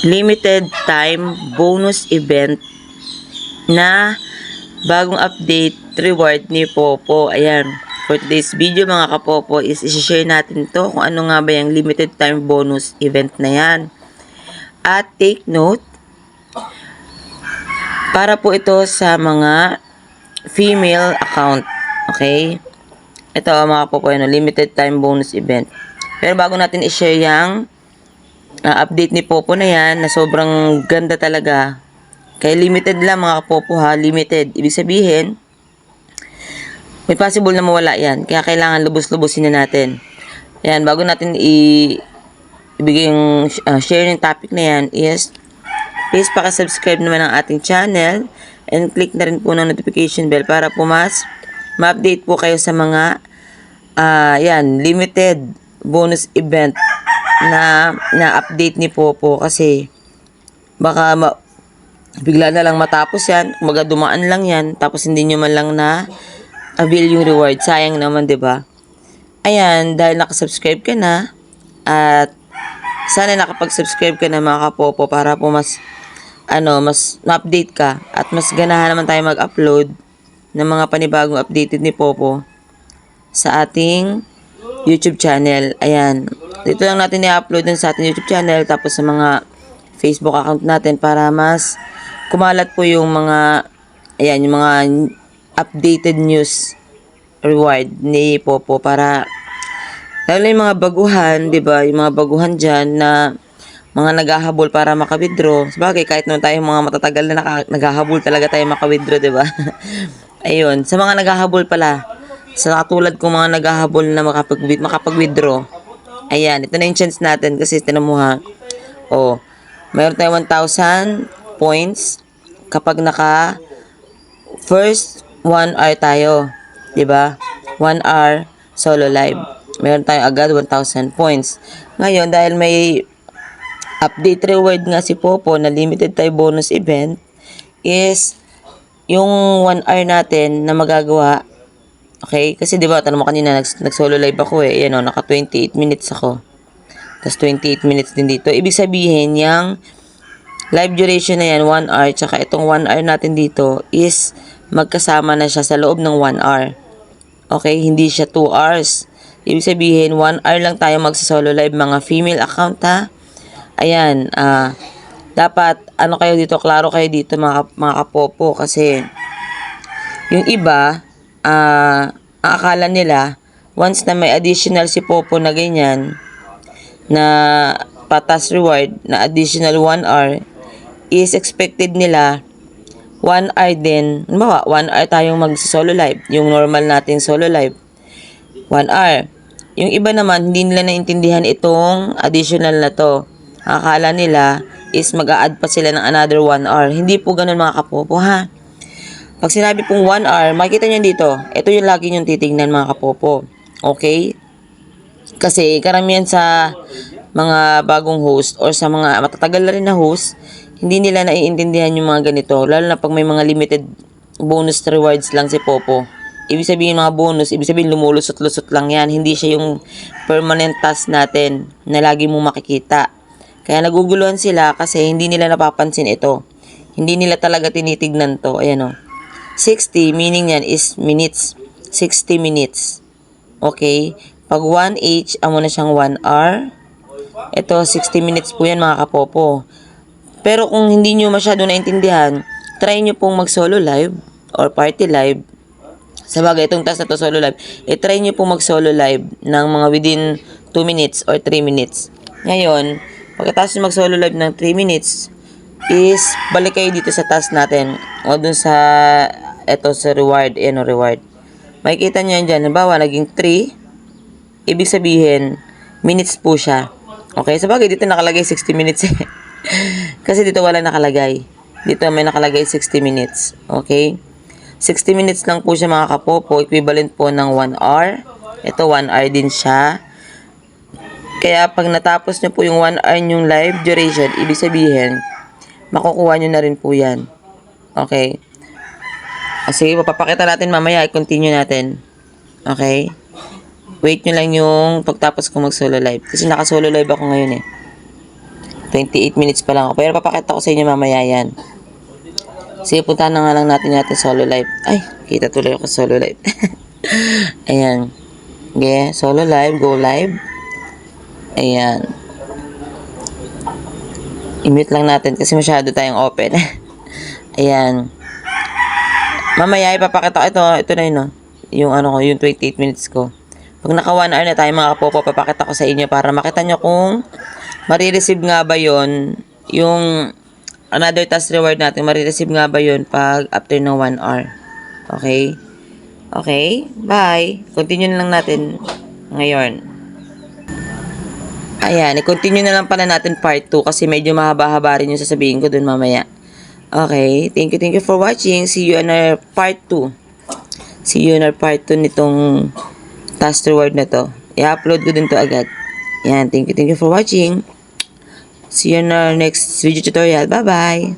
limited time bonus event na bagong update reward ni Popo. Ayan. For today's video mga kapopo is isi-share natin to kung ano nga ba yung limited time bonus event na yan. At take note, para po ito sa mga female account. Okay? Ito mga kapopo, limited time bonus event. Pero bago natin i-share yung update ni Popo na yan, na sobrang ganda talaga. Kaya limited lang mga kapopo ha, limited. Ibig sabihin, may possible na mawala yan. Kaya kailangan lubos-lubusin na natin. Ayan, bago natin ibigay yung share yung topic na yan is, please subscribe naman ang ating channel and click na rin po ng notification bell para po mas ma-update po kayo sa mga yan, limited bonus event na update ni Popo kasi baka bigla na lang matapos yan, kumaga dumaan lang yan, tapos hindi nyo man lang na avail yung reward. Sayang naman, 'di ba? Ayan, dahil nakasubscribe ka na at sana nakapag-subscribe ka na mga kapopo para po mas ma-update ka at mas ganahan naman tayo mag-upload ng mga panibagong updated ni Popo sa ating YouTube channel. Ayan. Dito lang natin i-upload sa ating YouTube channel tapos sa mga Facebook account natin para mas kumalat po yung mga yung mga updated news reward ni Popo para lalo na yung mga baguhan, 'di ba? Yung mga baguhan diyan na mga naghahabol para maka-withdraw. Sabagay kahit naman tayo mga matatagal na naghahabol talaga tayo maka-withdraw, 'di ba? Ayun, sa mga naghahabol pala, sa katulad kong mga naghahabol na makapag-withdraw. Ayan, ito na yung chance natin kasi tinan mo ha. Oh, mayroon tayong 1,000 points kapag naka first 1 hour tayo, 'di ba? 1 hour solo live. Meron tayong agad 1,000 points. Ngayon dahil may update reward nga si Popo na limited time bonus event is yung 1 hour natin na magagawa. Okay? Kasi 'di ba, tanong mo kanina nag-solo live ako eh. Ayan naka 28 minutes ako. Tapos 28 minutes din dito. Ibig sabihin, yung live duration na yan, 1 hour, tsaka itong 1 hour natin dito is magkasama na siya sa loob ng 1 hour. Okay? Hindi siya 2 hours. Ibig sabihin, 1 hour lang tayo magsasolo live mga female account ha. Ayan, dapat, kayo dito, klaro kayo dito mga kapopo kasi yung iba, ang akala nila, once na may additional si Popo na ganyan, na patas reward, na additional 1 hour, is expected nila 1 hour din. Halimbawa, 1 hour tayong mag-solo live. Yung normal nating solo live. 1 hour. Yung iba naman, hindi nila naintindihan itong additional na to. Akala nila is mag-a-add pa sila ng another 1 hour. Hindi po ganun mga kapopo ha. Pag sinabi pong 1 hour, makikita nyo dito. Ito yung lagi nyo titignan mga kapopo. Okay? Kasi karamihan sa mga bagong host or sa mga matatagal na rin na host, hindi nila naiintindihan yung mga ganito. Lalo na pag may mga limited bonus rewards lang si Popo. Ibig sabihin mga bonus, ibig sabihin lumulusot-lusot lang yan. Hindi siya yung permanent task natin na lagi mong makikita. Kaya naguguluhan sila kasi hindi nila napapansin ito. Hindi nila talaga tinitignan to. Ayan o. 60, meaning yan is minutes. 60 minutes. Okay? Pag 1H, amo na siyang 1 hour. Ito, 60 minutes po yan mga kapopo. Pero kung hindi nyo masyado naintindihan, try nyo pong mag-solo live or party live. Sa bagay, itong task na to solo live, try nyo pong mag-solo live ng mga within 2 minutes or 3 minutes. Ngayon, pagkatapos nyo mag-solo live ng 3 minutes, is balik kayo dito sa task natin o dun sa sa reward. Ayan o, reward. Makikita nyo yan dyan. Halimbawa, naging 3. Ibig sabihin, minutes po siya. Okay? Sa bagay, dito nakalagay 60 minutes eh. Kasi dito wala nakalagay. Dito may nakalagay 60 minutes. Okay? 60 minutes lang po siya mga kapopo. Equivalent po ng 1 hour. Ito 1 hour din siya. Kaya pag natapos nyo po yung 1 hour yung live duration, ibig sabihin, makukuha nyo na rin po yan. Okay? Sige, papapakita natin mamaya. I-continue natin. Okay? Wait nyo lang yung pagtapos ko mag-solo live. Kasi naka-solo live ako ngayon eh. 28 minutes pa lang ako. Pero papakita ko sa inyo mamaya yan. Sige, puntahan na nga lang natin yung ating solo live. Ay, kita tuloy ako sa solo live. Ayan. Okay, solo live, go live. Ayan. I-mute lang natin kasi masyado tayong open. Ayan. Mamaya ipapakita ko ito na yun, no? Yung ano ko, yung 28 minutes ko. Pag naka 1 hour na tayo mga kapopo, papakita ko sa inyo para makita nyo kung marireceive nga ba yon yung another task reward natin, marireceive nga ba yon pag after ng 1 hour. Okay? Okay? Bye! Continue na lang natin ngayon. Ayan, i-continue na lang pala natin part 2 kasi medyo mahaba-haba rin yung sasabihin ko dun mamaya. Okay, thank you for watching. See you on our part 2. See you on our part 2 nitong task reward na to. I-upload ko din to agad. Ayan, thank you for watching. See you on our next video tutorial. Bye-bye!